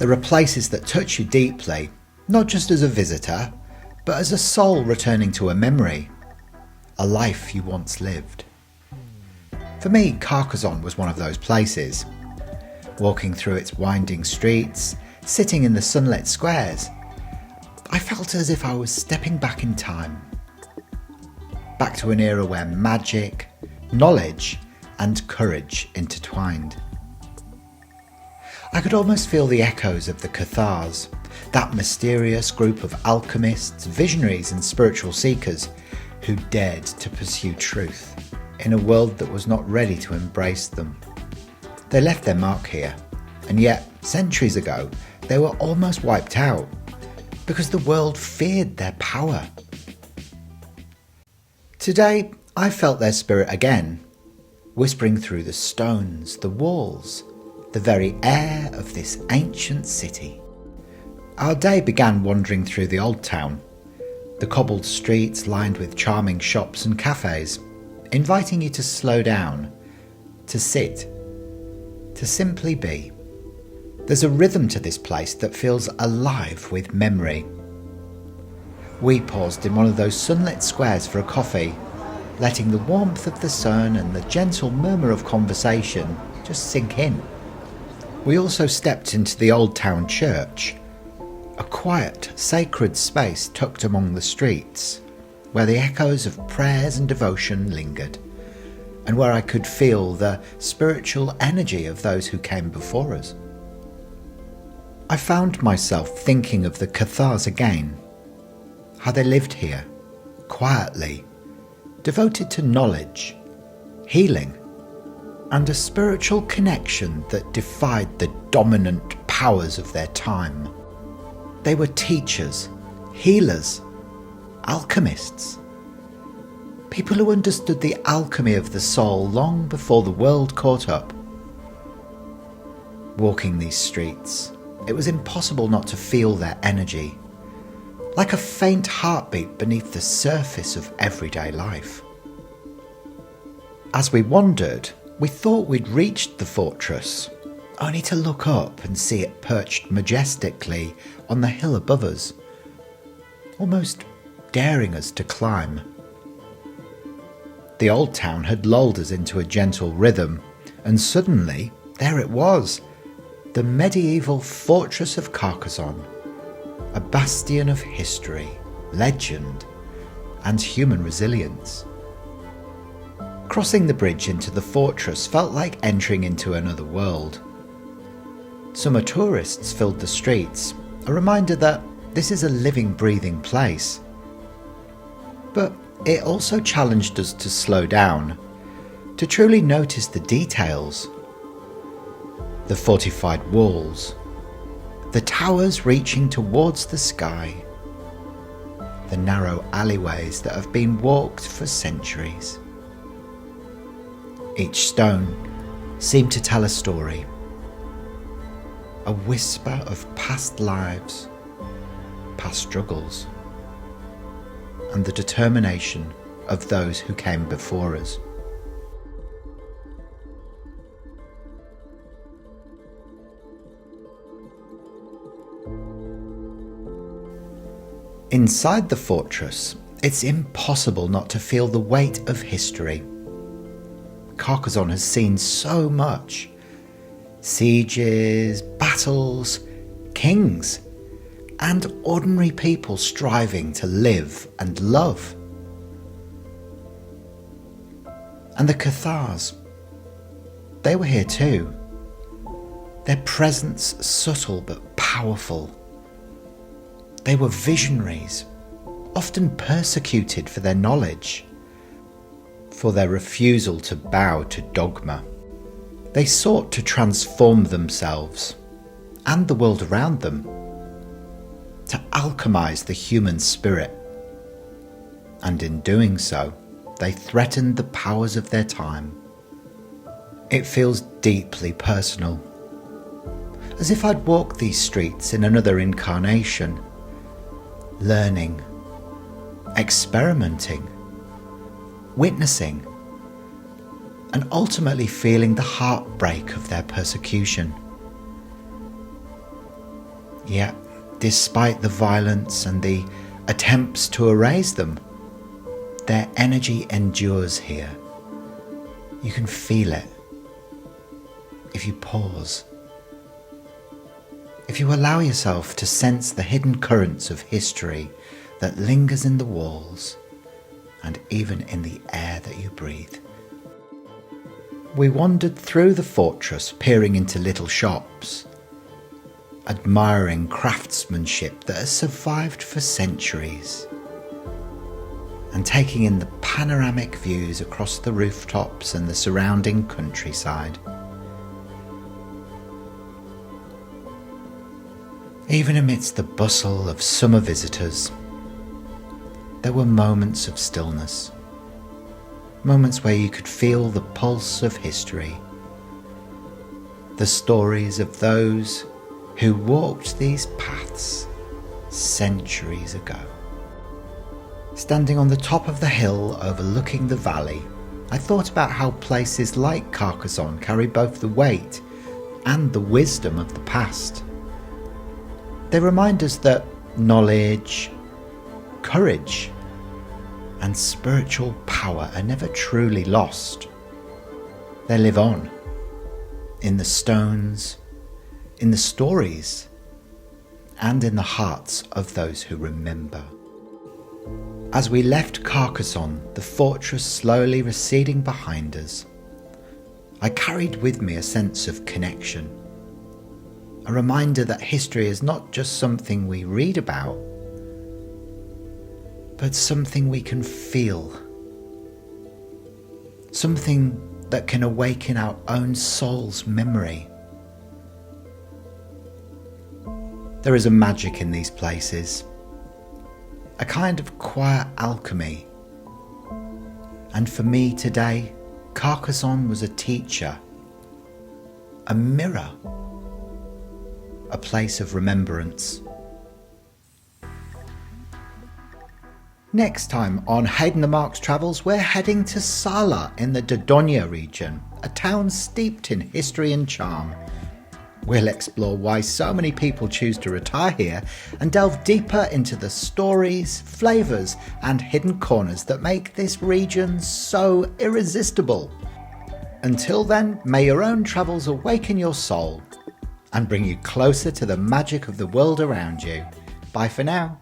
There are places that touch you deeply, not just as a visitor, but as a soul returning to a memory, a life you once lived. For me, Carcassonne was one of those places. Walking through its winding streets, sitting in the sunlit squares, I felt as if I was stepping back in time. Back to an era where magic, knowledge, and courage intertwined. I could almost feel the echoes of the Cathars, that mysterious group of alchemists, visionaries, and spiritual seekers who dared to pursue truth in a world that was not ready to embrace them. They left their mark here, and yet, centuries ago, they were almost wiped out because the world feared their power. Today, I felt their spirit again, whispering through the stones, the walls, the very air of this ancient city. Our day began wandering through the old town, the cobbled streets lined with charming shops and cafes, inviting you to slow down, to sit, to simply be. There's a rhythm to this place that feels alive with memory. We paused in one of those sunlit squares for a coffee, letting the warmth of the sun and the gentle murmur of conversation just sink in. We also stepped into the old town church, a quiet, sacred space tucked among the streets, where the echoes of prayers and devotion lingered, and where I could feel the spiritual energy of those who came before us. I found myself thinking of the Cathars again, how they lived here, quietly, devoted to knowledge, healing, and a spiritual connection that defied the dominant powers of their time. They were teachers, healers, alchemists, people who understood the alchemy of the soul long before the world caught up. Walking these streets, it was impossible not to feel their energy, like a faint heartbeat beneath the surface of everyday life. As we wandered, we thought we'd reached the fortress, only to look up and see it perched majestically on the hill above us, almost daring us to climb. The old town had lulled us into a gentle rhythm, and suddenly, there it was, the medieval fortress of Carcassonne, a bastion of history, legend, and human resilience. Crossing the bridge into the fortress felt like entering into another world. Summer tourists filled the streets, a reminder that this is a living, breathing place. But it also challenged us to slow down, to truly notice the details. The fortified walls, the towers reaching towards the sky, the narrow alleyways that have been walked for centuries. Each stone seemed to tell a story, a whisper of past lives, past struggles, and the determination of those who came before us. Inside the fortress, it's impossible not to feel the weight of history. Carcassonne has seen so much. Sieges, battles, kings, and ordinary people striving to live and love. And the Cathars, they were here too. Their presence subtle but powerful. They were visionaries, often persecuted for their knowledge, for their refusal to bow to dogma. They sought to transform themselves and the world around them, to alchemize the human spirit. And in doing so, they threatened the powers of their time. It feels deeply personal, as if I'd walked these streets in another incarnation, learning, experimenting, witnessing, and ultimately feeling the heartbreak of their persecution. Yet, despite the violence and the attempts to erase them, their energy endures here. You can feel it if you pause. If you allow yourself to sense the hidden currents of history that lingers in the walls and even in the air that you breathe. We wandered through the fortress, peering into little shops, admiring craftsmanship that has survived for centuries, and taking in the panoramic views across the rooftops and the surrounding countryside. Even amidst the bustle of summer visitors, there were moments of stillness, moments where you could feel the pulse of history, the stories of those who walked these paths centuries ago. Standing on the top of the hill overlooking the valley, I thought about how places like Carcassonne carry both the weight and the wisdom of the past. They remind us that knowledge, courage, and spiritual power are never truly lost. They live on, in the stones, in the stories, and in the hearts of those who remember. As we left Carcassonne, the fortress slowly receding behind us, I carried with me a sense of connection, a reminder that history is not just something we read about, but something we can feel, something that can awaken our own soul's memory. There is a magic in these places, a kind of quiet alchemy. And for me today, Carcassonne was a teacher, a mirror, a place of remembrance. Next time on Hayden the Mark's Travels, we're heading to Sala in the Dordogne region, a town steeped in history and charm. We'll explore why so many people choose to retire here and delve deeper into the stories, flavours and hidden corners that make this region so irresistible. Until then, may your own travels awaken your soul and bring you closer to the magic of the world around you. Bye for now.